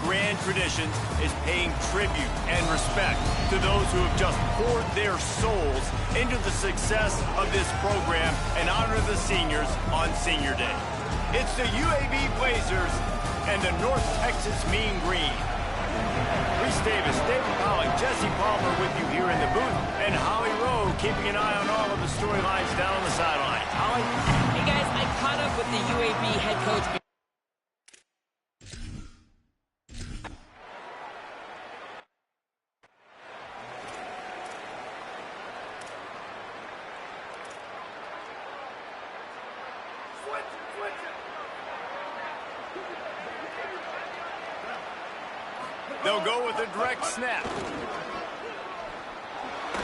grand traditions is paying tribute and respect to those who have just poured their souls into the success of this program and honor the seniors on Senior Day. It's the UAB Blazers and the North Texas Mean Green. Reese Davis, David Pollock, Jesse Palmer with you here in the booth, and Holly Rowe keeping an eye on all of the storylines down on the sideline. Holly? Hey guys, I caught up with the UAB head coach. They'll go with a direct snap.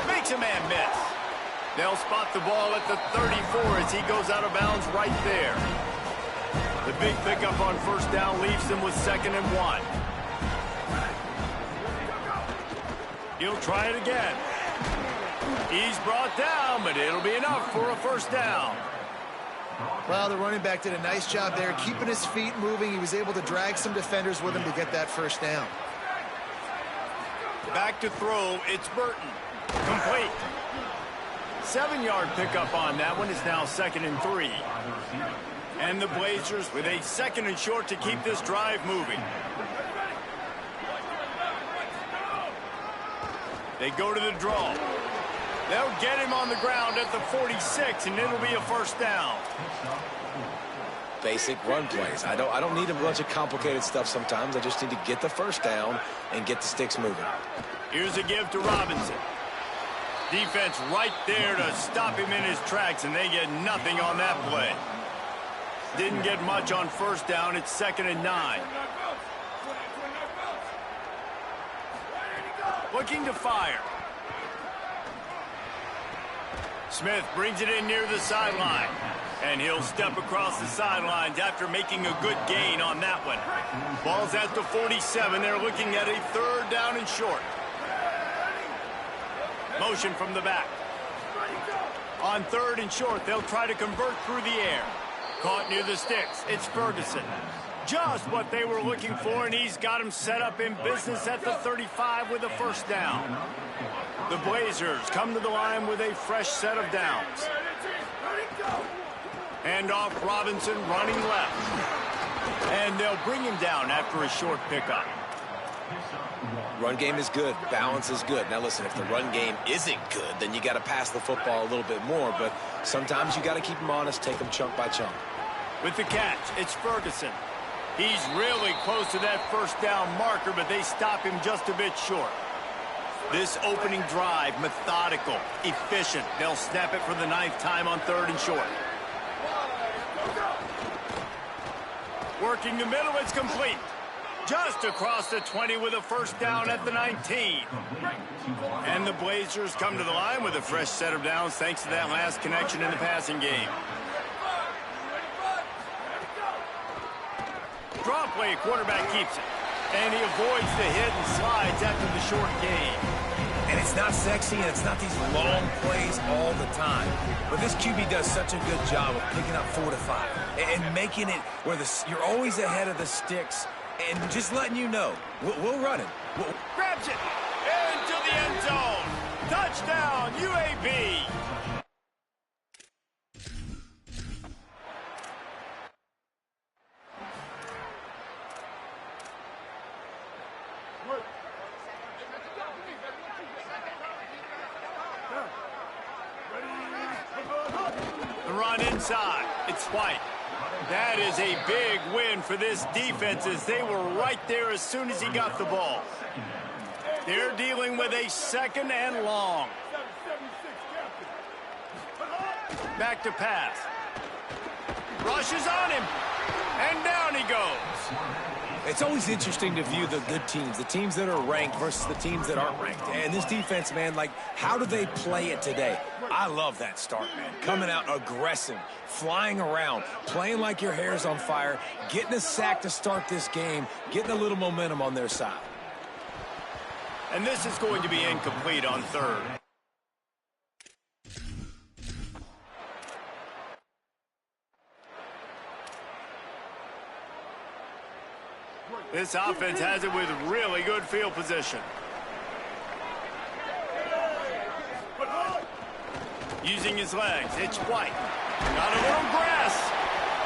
Makes a man miss. They'll spot the ball at the 34 as he goes out of bounds right there. The big pickup on first down leaves them with 2nd and 1. He'll try it again. He's brought down, but it'll be enough for a first down. Well, the running back did a nice job there, keeping his feet moving. He was able to drag some defenders with him to get that first down. Back to throw, it's Burton. Complete. 7-yard pickup on that one. Is now 2nd and 3. And the Blazers with a 2nd and short to keep this drive moving. They go to the draw. They'll get him on the ground at the 46, and it'll be a first down. Basic run plays. I don't need a bunch of complicated stuff sometimes. I just need to get the first down and get the sticks moving. Here's a give to Robinson. Defense right there to stop him in his tracks, and they get nothing on that play. Didn't get much on first down. It's 2nd and 9. Looking to fire. Smith brings it in near the sideline. And he'll step across the sidelines after making a good gain on that one. Ball's at the 47. They're looking at a 3rd down and short. Motion from the back. On 3rd and short, they'll try to convert through the air. Caught near the sticks. It's Ferguson. Just what they were looking for, and he's got him set up in business at the 35 with a first down. The Blazers come to the line with a fresh set of downs. Hand off Robinson running left. And they'll bring him down after a short pickup. Run game is good. Balance is good. Now listen, if the run game isn't good, then you got to pass the football a little bit more. But sometimes you got to keep them honest, take them chunk by chunk. With the catch, it's Ferguson. He's really close to that first down marker, but they stop him just a bit short. This opening drive, methodical, efficient. They'll snap it for the 9th time on 3rd and short. Working the middle, it's complete. Just across the 20 with a first down at the 19. And the Blazers come to the line with a fresh set of downs thanks to that last connection in the passing game. Draw play, quarterback keeps it. And he avoids the hit and slides after the short gain. And it's not sexy, and it's not these long plays all the time. But this QB does such a good job of picking up 4 to 5 and making it where you're always ahead of the sticks and just letting you know, we'll run it. Grabs it into the end zone. Touchdown, UAB. The run inside. It's White. That is a big win for this defense as they were right there as soon as he got the ball. They're dealing with a 2nd and long. Back to pass. Rushes on him. And down he goes. It's always interesting to view the good teams, the teams that are ranked versus the teams that aren't ranked. And this defense, man, like, how do they play it today? I love that start, man. Coming out aggressive, flying around, playing like your hair's on fire, getting a sack to start this game, getting a little momentum on their side. And this is going to be incomplete on 3rd. This offense has it with really good field position. Using his legs, it's White. Got a little grass.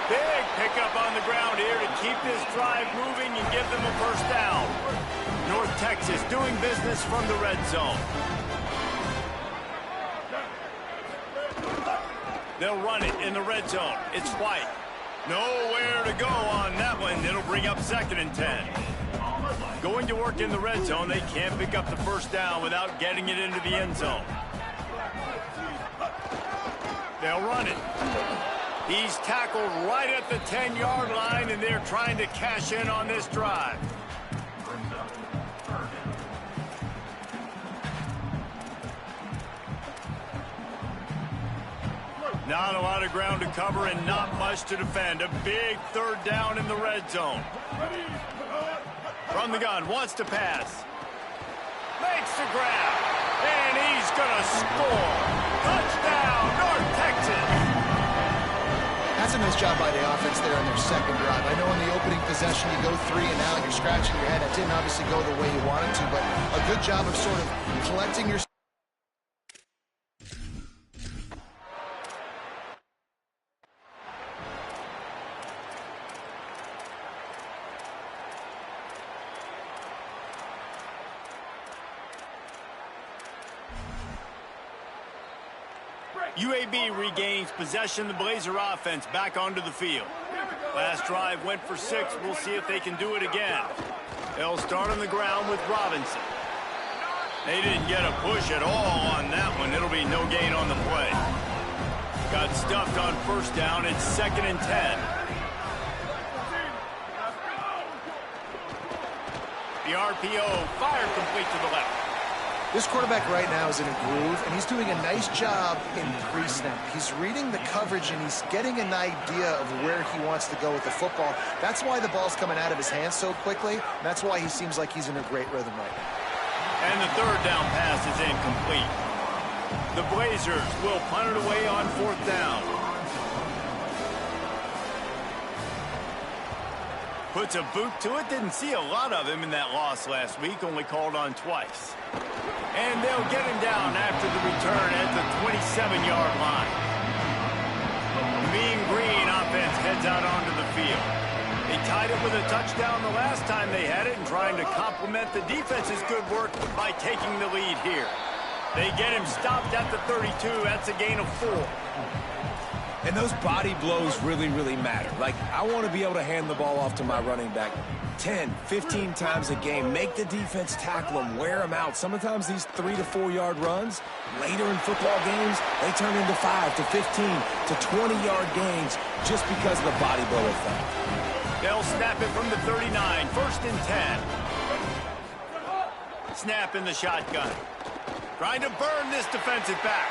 Big pickup on the ground here to keep this drive moving and give them a first down. North Texas doing business from the red zone. They'll run it in the red zone. It's White. Nowhere to go on that one. It'll bring up 2nd and 10. Going to work in the red zone, they can't pick up the first down without getting it into the end zone. They'll run it. He's tackled right at the 10-yard line, and they're trying to cash in on this drive. Not a lot of ground to cover and not much to defend. A big 3rd down in the red zone. From the gun, wants to pass. Makes the grab. And he's going to score. Touchdown, North Texas. That's a nice job by the offense there on their 2nd drive. I know in the opening possession you go 3 and out, you're scratching your head. That didn't obviously go the way you wanted to, but a good job of sort of collecting your... UAB regains possession of the Blazer offense back onto the field. Last drive went for 6. We'll see if they can do it again. They'll start on the ground with Robinson. They didn't get a push at all on that one. It'll be no gain on the play. Got stuffed on first down. It's 2nd and 10. The RPO fired complete to the left. This quarterback right now is in a groove, and he's doing a nice job in pre-snap. He's reading the coverage, and he's getting an idea of where he wants to go with the football. That's why the ball's coming out of his hands so quickly, and that's why he seems like he's in a great rhythm right now. And the 3rd down pass is incomplete. The Blazers will punt it away on 4th down. Puts a boot to it. Didn't see a lot of him in that loss last week, only called on twice. And they'll get him down after the return at the 27-yard line. Mean Green offense heads out onto the field. They tied it with a touchdown the last time they had it and trying to complement the defense's good work by taking the lead here. They get him stopped at the 32. That's a gain of 4. And those body blows really, really matter. Like, I want to be able to hand the ball off to my running back 10, 15 times a game. Make the defense tackle them, wear them out. Sometimes these 3 to 4 yard runs, later in football games, they turn into 5 to 15 to 20-yard gains just because of the body blow effect. They'll snap it from the 39, 1st and 10. Snap in the shotgun. Trying to burn this defensive back.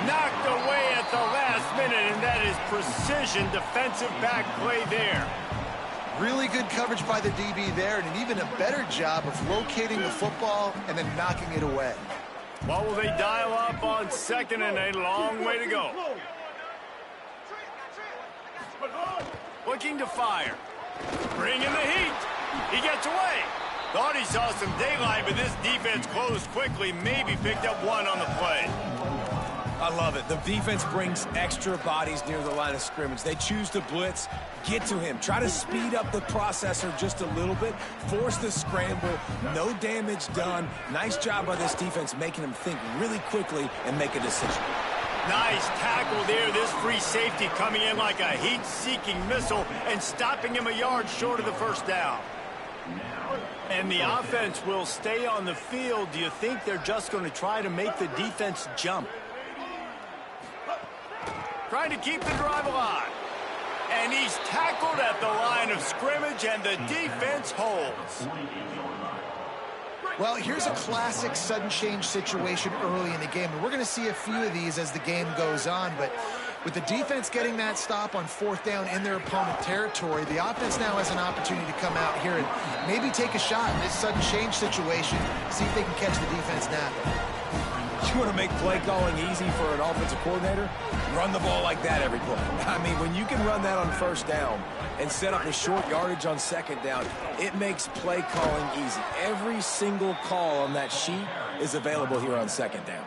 Knocked away at the last minute, and that is precision defensive back play there. Really good coverage by the DB there, and an even a better job of locating the football and then knocking it away. What will they dial up on 2nd and a long way to go? Looking to fire. Bring in the heat. He gets away. Thought he saw some daylight, but this defense closed quickly. Maybe picked up 1 on the play. I love it. The defense brings extra bodies near the line of scrimmage. They choose to blitz, get to him, try to speed up the processor just a little bit, force the scramble, no damage done. Nice job by this defense making him think really quickly and make a decision. Nice tackle there. This free safety coming in like a heat-seeking missile and stopping him a yard short of the first down. And the offense will stay on the field. Do you think they're just going to try to make the defense jump? Trying to keep the drive alive. And he's tackled at the line of scrimmage, and the defense holds. Well, here's a classic sudden change situation early in the game. And we're going to see a few of these as the game goes on. But with the defense getting that stop on 4th down in their opponent territory, the offense now has an opportunity to come out here and maybe take a shot in this sudden change situation, see if they can catch the defense napping. You want to make play calling easy for an offensive coordinator? Run the ball like that every play. I mean, when you can run that on first down and set up a short yardage on second down, it makes play calling easy. Every single call on that sheet is available here on second down.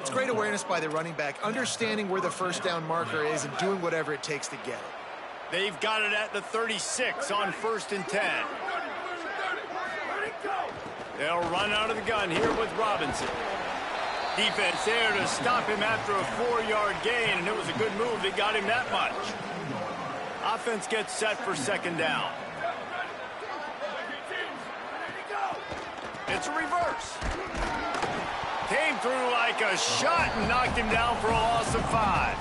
It's great awareness by the running back, understanding where the first down marker is and doing whatever it takes to get it. They've got it at the 36 on 1st and 10. They'll run out of the gun here with Robinson. Defense there to stop him after a 4-yard gain, and it was a good move that got him that much. Offense gets set for second down. It's a reverse. Came through like a shot and knocked him down for a loss of 5.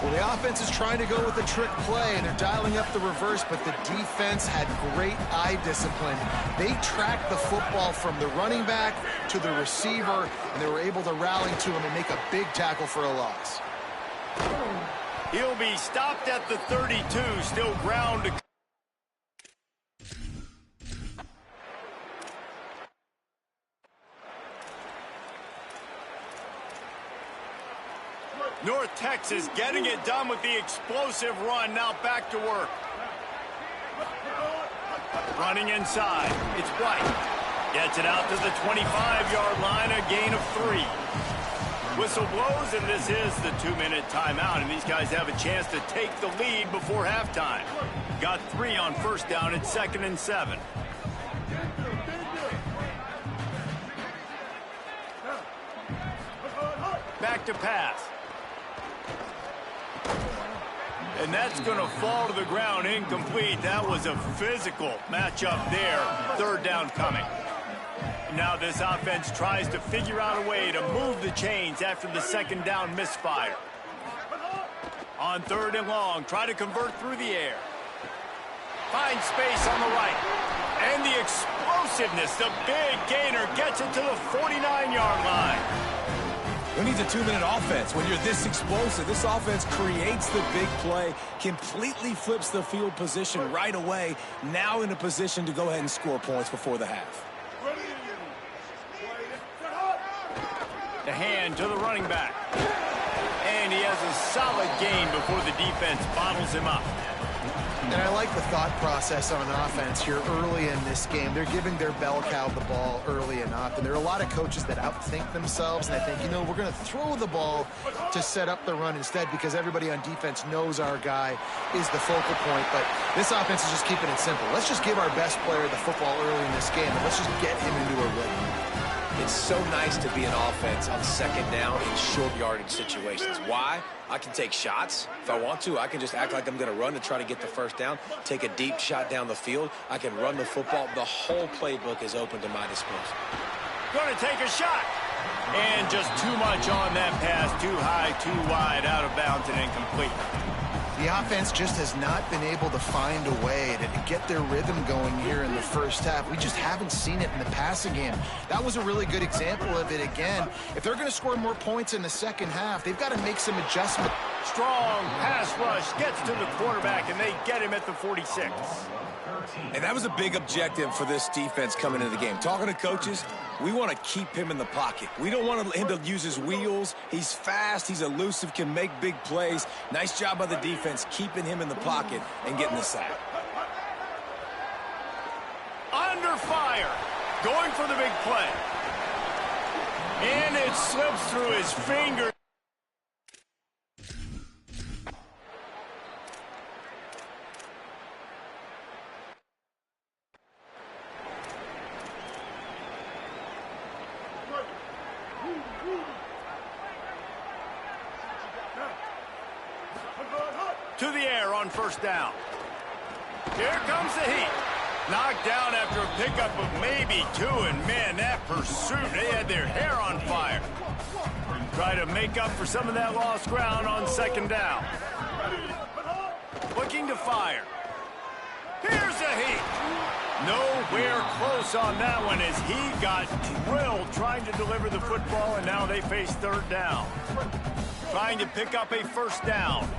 Well, the offense is trying to go with a trick play, and they're dialing up the reverse, but the defense had great eye discipline. They tracked the football from the running back to the receiver, and they were able to rally to him and make a big tackle for a loss. He'll be stopped at the 32, still ground to... North Texas getting it done with the explosive run. Now back to work. Running inside. It's White. Gets it out to the 25-yard line, a gain of 3. Whistle blows, and this is the 2-minute timeout, and these guys have a chance to take the lead before halftime. Got 3 on first down. It's 2nd and 7. Back to pass. And that's going to fall to the ground incomplete. That was a physical matchup there. 3rd down coming. Now this offense tries to figure out a way to move the chains after the 2nd down misfire. On 3rd and long, try to convert through the air. Finds space on the right. And the explosiveness, the big gainer gets it to the 49-yard line. Who needs a 2-minute offense? When you're this explosive, this offense creates the big play, completely flips the field position right away, now in a position to go ahead and score points before the half. The hand to the running back. And he has a solid gain before the defense bottles him up. And I like the thought process on offense here early in this game. They're giving their bell cow the ball early enough. And there are a lot of coaches that outthink themselves. And I think, you know, we're going to throw the ball to set up the run instead because everybody on defense knows our guy is the focal point. But this offense is just keeping it simple. Let's just give our best player the football early in this game. And let's just get him into a rhythm. It's so nice to be an offense on 2nd down in short yardage situations. Why? I can take shots. If I want to, I can just act like I'm going to run to try to get the 1st down, take a deep shot down the field. I can run the football. The whole playbook is open to my disposal. Going to take a shot. And just too much on that pass. Too high, too wide, out of bounds, and incomplete. The offense just has not been able to find a way to get their rhythm going here in the first half. We just haven't seen it in the passing game. That was a really good example of it again. If they're going to score more points in the second half, they've got to make some adjustments. Strong pass rush gets to the quarterback, and they get him at the 46. And that was a big objective for this defense coming into the game. Talking to coaches, we want to keep him in the pocket. We don't want him to use his wheels. He's fast, he's elusive, can make big plays. Nice job by the defense keeping him in the pocket and getting the sack. Under fire, going for the big play. And it slips through his fingers. To the air on 1st down. Here comes the heat. Knocked down after a pickup of maybe 2, and man, that pursuit, they had their hair on fire. Try to make up for some of that lost ground on 2nd down. Looking to fire. Here's the heat. Nowhere close on that one as he got drilled trying to deliver the football, and now they face 3rd down. Trying to pick up a 1st down.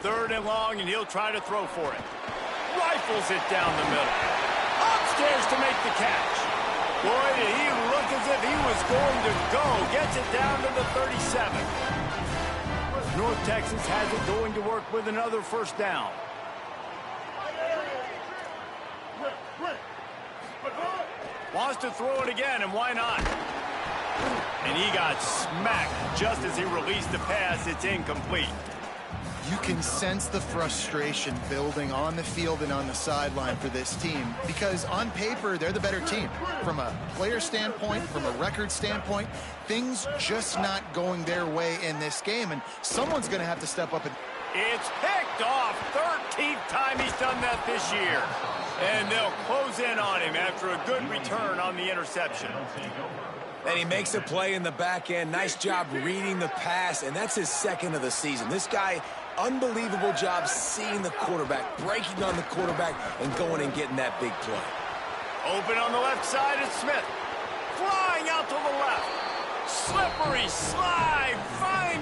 3rd and long, and he'll try to throw for it. Rifles it down the middle. Upstairs to make the catch. Boy, did he look as if he was going to go. Gets it down to the 37. North Texas has it going to work with another first down. Wants to throw it again, and why not? And he got smacked just as he released the pass. It's incomplete. You can sense the frustration building on the field and on the sideline for this team because on paper, they're the better team. From a player standpoint, from a record standpoint, things just not going their way in this game, and someone's going to have to step up. It's picked off. 13th time he's done that this year. And they'll close in on him after a good return on the interception. And he makes a play in the back end. Nice job reading the pass, and that's his second of the season. This guy, unbelievable job seeing the quarterback, breaking on the quarterback, and going and getting that big play. Open on the left side is Smith. Flying out to the left. Slippery slide. Fine.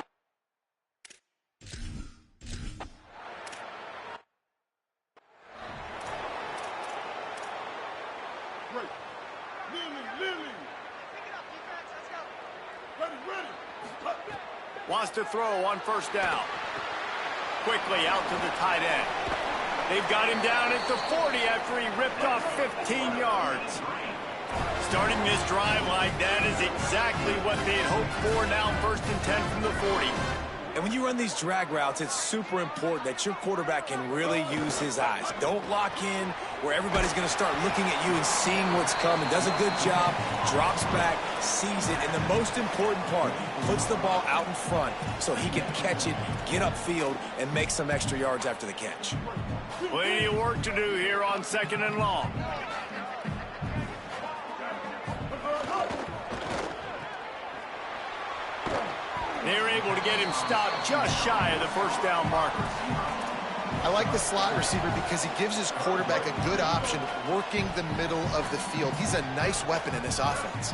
Wants to throw on first down. Quickly out to the tight end. They've got him down at the 40 after he ripped off 15 yards. Starting this drive like that is exactly what they had hoped for. Now 1st and 10 from the 40. And when you run these drag routes, it's super important that your quarterback can really use his eyes. Don't lock in where everybody's going to start looking at you and seeing what's coming. Does a good job, drops back, sees it, and the most important part, puts the ball out in front so he can catch it, get upfield, and make some extra yards after the catch. Plenty of work to do here on 2nd and long. They're able to get him stopped just shy of the first down marker. I like the slot receiver because he gives his quarterback a good option working the middle of the field. He's a nice weapon in this offense.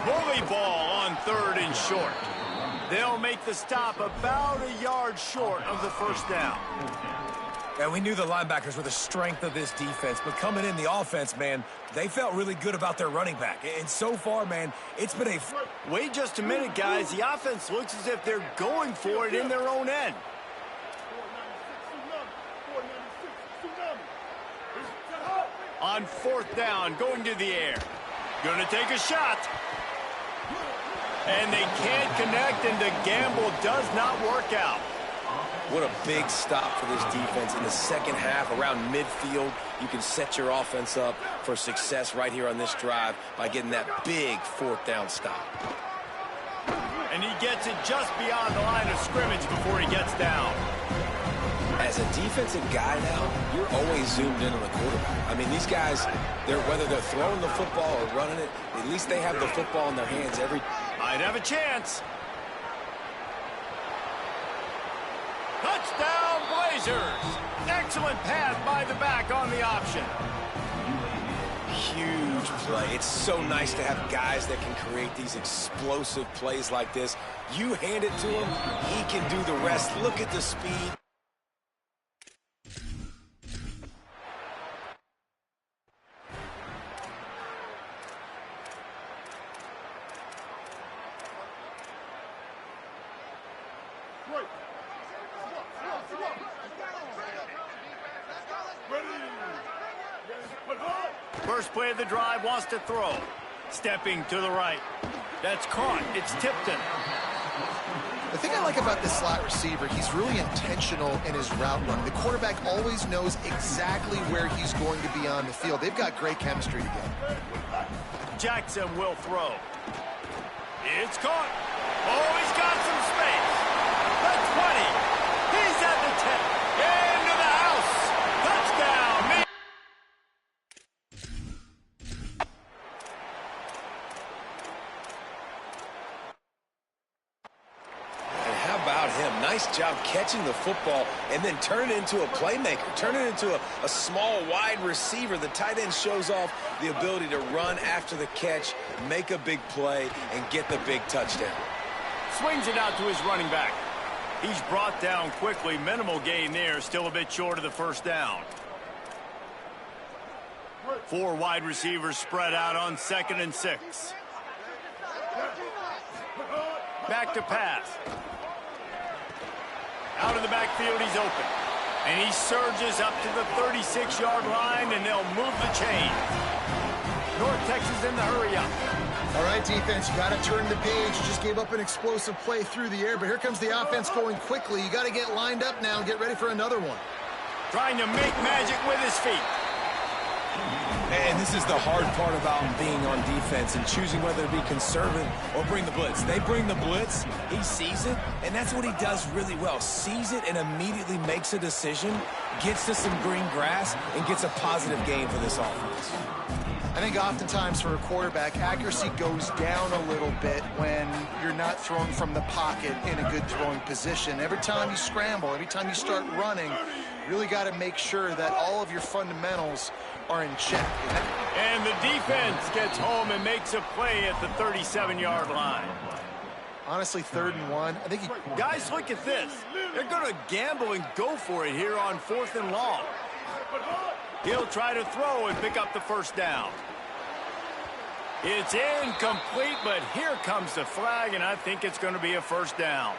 Bully ball on 3rd and short. They'll make the stop about a yard short of the first down. And we knew the linebackers were the strength of this defense, but coming in the offense, man, they felt really good about their running back. And so far, man, it's been a... Wait just a minute, guys. The offense looks as if they're going for it in their own end. On 4th down, going to the air. Going to take a shot. And they can't connect, and the gamble does not work out. What a big stop for this defense in the second half around midfield. You can set your offense up for success right here on this drive by getting that big 4th down stop. And he gets it just beyond the line of scrimmage before he gets down. As a defensive guy now, you're always zoomed in on the quarterback. I mean, these guys, whether they're throwing the football or running it, at least they have the football in their hands every... Might have a chance. Touchdown, Blazers! Excellent pass by the back on the option. Huge play. It's so nice to have guys that can create these explosive plays like this. You hand it to him, he can do the rest. Look at the speed. First play of the drive, wants to throw. Stepping to the right. That's caught. It's Tipton. The thing I like about this slot receiver, he's really intentional in his route running. The quarterback always knows exactly where he's going to be on the field. They've got great chemistry together. Jackson will throw. It's caught. Oh, he's got some space. The 20. He's at the 10. Into the house. Touchdown. Nice job catching the football and then turn it into a playmaker, turn it into a small, wide receiver. The tight end shows off the ability to run after the catch, make a big play, and get the big touchdown. Swings it out to his running back. He's brought down quickly. Minimal gain there, still a bit short of the first down. Four wide receivers spread out on 2nd and 6. Back to pass. Out of the backfield, he's open. And he surges up to the 36-yard line, and they'll move the chain. North Texas in the hurry up. All right, defense, you got to turn the page. You just gave up an explosive play through the air, but here comes the offense going quickly. You got to get lined up now and get ready for another one. Trying to make magic with his feet. And this is the hard part about being on defense and choosing whether to be conservative or bring the blitz. They bring the blitz, he sees it, and that's what he does really well. Sees it and immediately makes a decision, gets to some green grass, and gets a positive gain for this offense. I think oftentimes for a quarterback, accuracy goes down a little bit when you're not throwing from the pocket in a good throwing position. Every time you scramble, every time you start running, you really got to make sure that all of your fundamentals are in check. And the defense gets home and makes a play at the 37-yard line. Honestly, 3rd and 1. I think Guys, look at this. They're going to gamble and go for it here on 4th and long. He'll try to throw and pick up the first down. It's incomplete, but here comes the flag, and I think it's going to be a first down.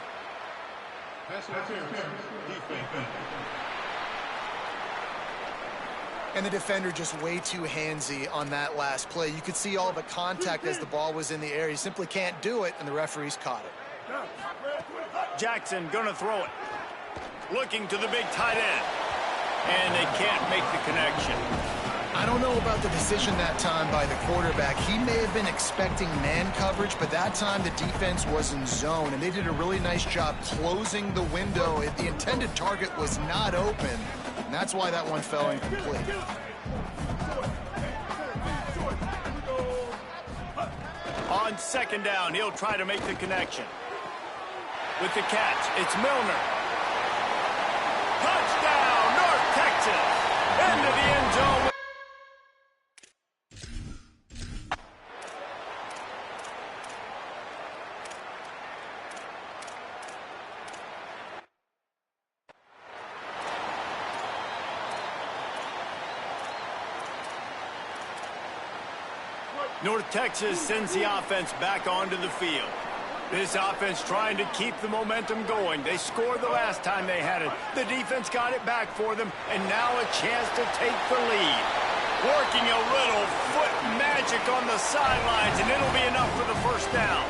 And the defender just way too handsy on that last play. You could see all the contact as the ball was in the air. He simply can't do it, and the referees caught it. Jackson going to throw it. Looking to the big tight end. And they can't make the connection. I don't know about the decision that time by the quarterback. He may have been expecting man coverage, but that time the defense was in zone, and they did a really nice job closing the window. The intended target was not open, and that's why that one fell incomplete. On 2nd down, he'll try to make the connection. With the catch, it's Milner. Touchdown, North Texas! Into the end zone. North Texas sends the offense back onto the field. This offense trying to keep the momentum going. They scored the last time they had it. The defense got it back for them, and now a chance to take the lead. Working a little foot magic on the sidelines, and it'll be enough for the first down.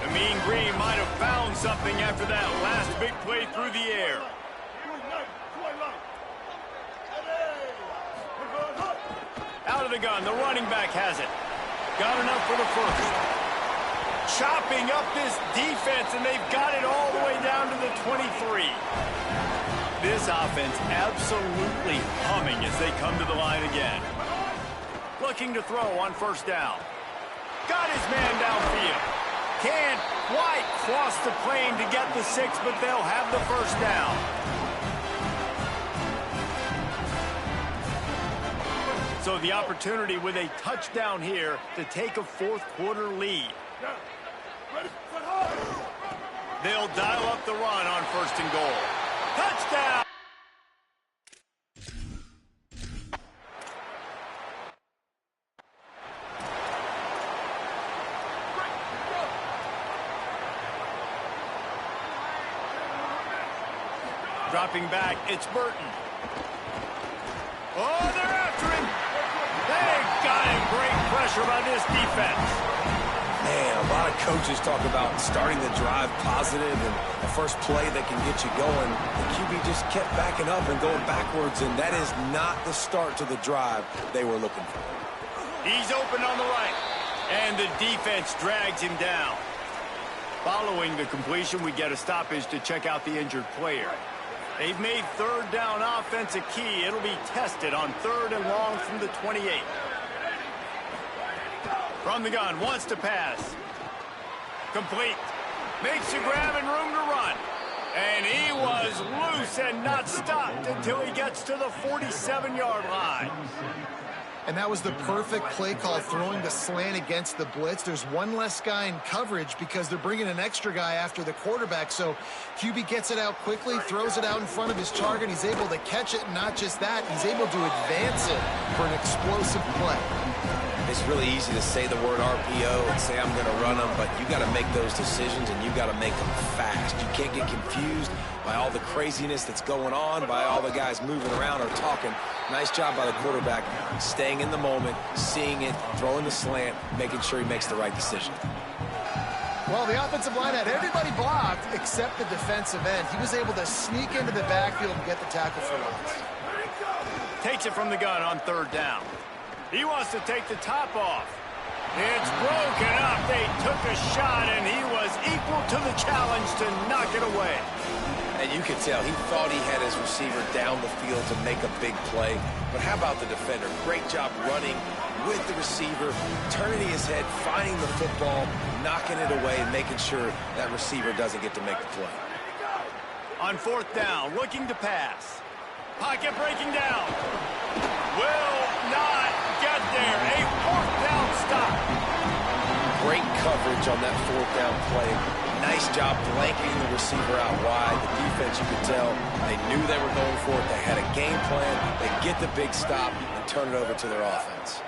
The Mean Green might have found something after that last big play through the air. Out of the gun, the running back has it. Got enough for the first. Chopping up this defense, and they've got it all the way down to the 23. This offense absolutely humming as they come to the line again. Looking to throw on 1st down. Got his man downfield. Can't quite cross the plane to get the 6, but they'll have the first down. So the opportunity with a touchdown here to take a 4th quarter lead. They'll dial up the run on 1st and goal. Touchdown! Dropping back, it's Burton. Oh, they're after him! They got him. Great pressure by this defense. Man, a lot of coaches talk about starting the drive positive and the first play that can get you going. The QB just kept backing up and going backwards, and that is not the start to the drive they were looking for. He's open on the right, and the defense drags him down. Following the completion, we get a stoppage to check out the injured player. They've made 3rd down offense a key. It'll be tested on 3rd and long from the 28. From the gun, wants to pass. Complete. Makes a grab and room to run. And he was loose and not stopped until he gets to the 47-yard line. And that was the perfect play call, throwing the slant against the blitz. There's one less guy in coverage because they're bringing an extra guy after the quarterback. So QB gets it out quickly, throws it out in front of his target. He's able to catch it, and not just that, he's able to advance it for an explosive play. It's really easy to say the word RPO and say I'm going to run them, but you got to make those decisions, and you got to make them fast. You can't get confused by all the craziness that's going on, by all the guys moving around or talking. Nice job by the quarterback, staying in the moment, seeing it, throwing the slant, making sure he makes the right decision. Well, the offensive line had everybody blocked except the defensive end. He was able to sneak into the backfield and get the tackle for loss. Takes it from the gun on third down. He wants to take the top off. It's broken up. They took a shot, and he was equal to the challenge to knock it away. And you could tell he thought he had his receiver down the field to make a big play. But how about the defender? Great job running with the receiver, turning his head, finding the football, knocking it away, and making sure that receiver doesn't get to make the play. On fourth down, looking to pass. Pocket breaking down. Will not get there. A fourth down stop. Great coverage on that fourth down play. Nice job blanketing the receiver out wide. The defense, you could tell, they knew they were going for it. They had a game plan. They get the big stop and turn it over to their offense.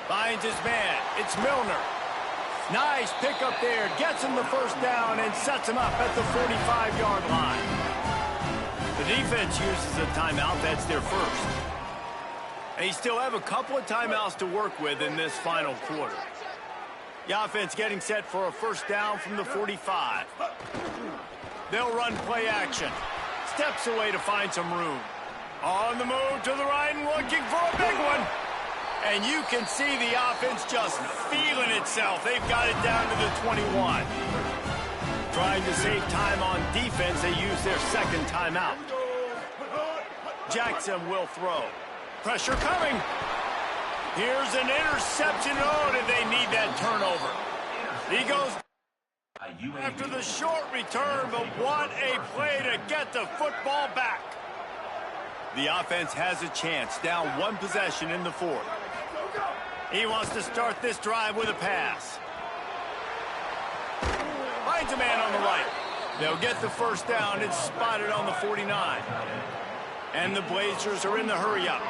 Finds his man. It's Milner. Nice pick up there. Gets him the first down and sets him up at the 45-yard line. The defense uses a timeout. That's their first. And you still have a couple of timeouts to work with in this final quarter. The offense getting set for a first down from the 45. They'll run play action. Steps away to find some room. On the move to the right and looking for a big one. And you can see the offense just feeling itself. They've got it down to the 21. Trying to save time on defense, they use their second timeout. Jackson will throw. Pressure coming. Here's an interception. Oh, did they need that turnover? He goes after the short return, but what a play to get the football back. The offense has a chance, down one possession in the fourth. He wants to start this drive with a pass. Finds a man on the right. They'll get the first down. It's spotted on the 49. And the Blazers are in the hurry-up.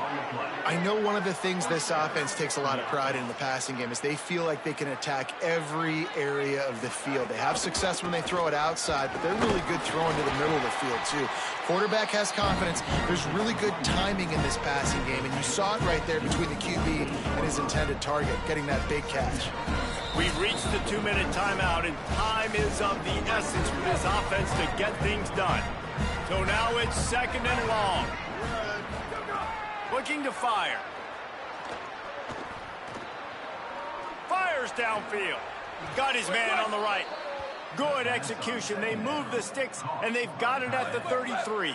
I know one of the things this offense takes a lot of pride in the passing game is they feel like they can attack every area of the field. They have success when they throw it outside, but they're really good throwing to the middle of the field, too. Quarterback has confidence. There's really good timing in this passing game, and you saw it right there between the QB and his intended target, getting that big catch. We've reached the 2-minute timeout, and time is of the essence for this offense to get things done. So now it's second and long. Looking to fire. Fires downfield. Got his man on the right. Good execution. They move the sticks, and they've got it at the 33.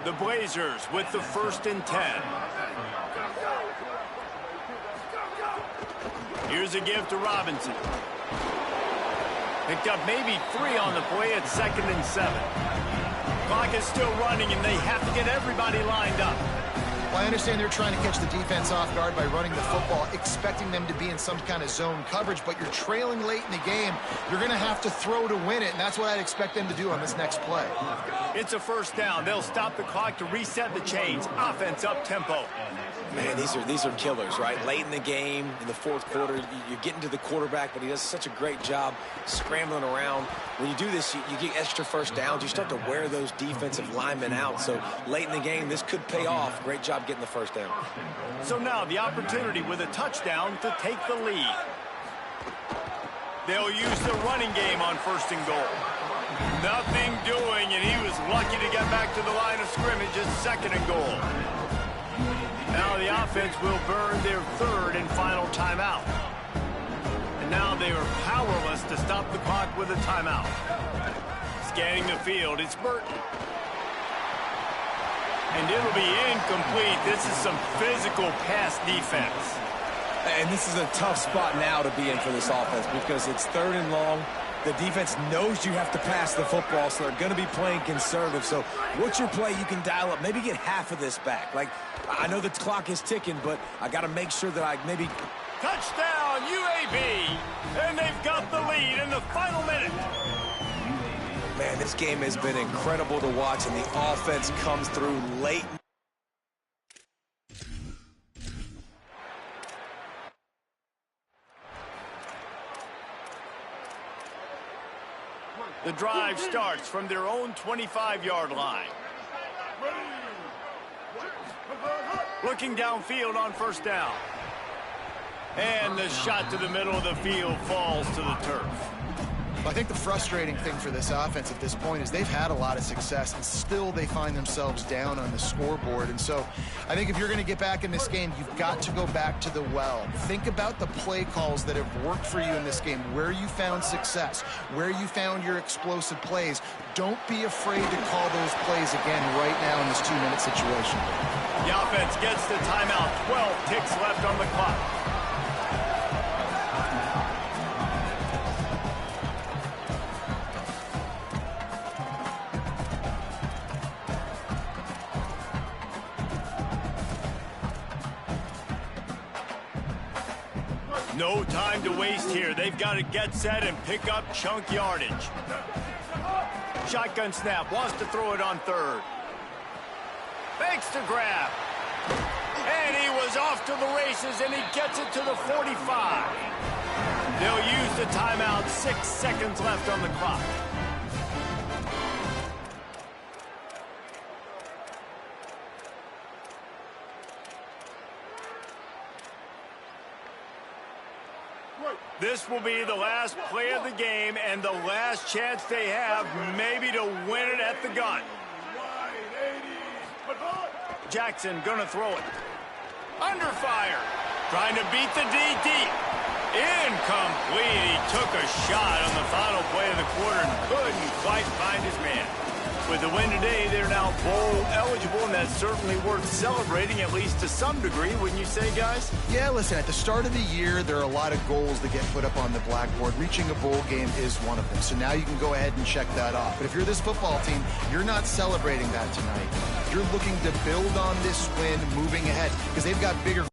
The Blazers with the 1st and 10. Here's a give to Robinson. Picked up maybe 3 on the play at 2nd and 7. Clock is still running, and they have to get everybody lined up. Well, I understand they're trying to catch the defense off guard by running the football, expecting them to be in some kind of zone coverage, but you're trailing late in the game. You're going to have to throw to win it, and that's what I'd expect them to do on this next play. It's a first down. They'll stop the clock to reset the chains. Offense up tempo. Man, these are killers, right? Late in the game, in the fourth quarter, you're getting to the quarterback, but he does such a great job scrambling around. When you do this, you get extra first downs. You start to wear those defensive linemen out. So late in the game, this could pay off. Great job getting the first down. So now the opportunity with a touchdown to take the lead. They'll use the running game on 1st and goal. Nothing doing, and he was lucky to get back to the line of scrimmage at 2nd and goal. Now the offense will burn their 3rd and final timeout. And now they are powerless to stop the clock with a timeout. Scanning the field, it's Burton. And it'll be incomplete. This is some physical pass defense. And this is a tough spot now to be in for this offense because it's 3rd and long. The defense knows you have to pass the football, so they're going to be playing conservative. So what's your play you can dial up? Maybe get half of this back. Like, I know the clock is ticking, but I got to make sure that I maybe... Touchdown, UAB! And they've got the lead in the final minute. Man, this game has been incredible to watch, and the offense comes through late. The drive starts from their own 25-yard line. Looking downfield on first down. And the shot to the middle of the field falls to the turf. I think the frustrating thing for this offense at this point is they've had a lot of success, and still they find themselves down on the scoreboard. And so I think if you're going to get back in this game, you've got to go back to the well. Think about the play calls that have worked for you in this game, where you found success, where you found your explosive plays. Don't be afraid to call those plays again right now in this 2-minute situation. The offense gets the timeout. 12 ticks left on the clock. No time to waste here. They've got to get set and pick up chunk yardage. Shotgun snap. Wants to throw it on third. Fakes to grab. And he was off to the races, and he gets it to the 45. They'll use the timeout. 6 seconds left on the clock. This will be the last play of the game and the last chance they have maybe to win it at the gun. Jackson gonna throw it. Under fire. Trying to beat the DT. Incomplete. He took a shot on the final play of the quarter and couldn't quite find his man. With the win today, they're now bowl eligible, and that's certainly worth celebrating, at least to some degree, wouldn't you say, guys? Yeah, listen, at the start of the year, there are a lot of goals that get put up on the blackboard. Reaching a bowl game is one of them. So now you can go ahead and check that off. But if you're this football team, you're not celebrating that tonight. You're looking to build on this win moving ahead because they've got bigger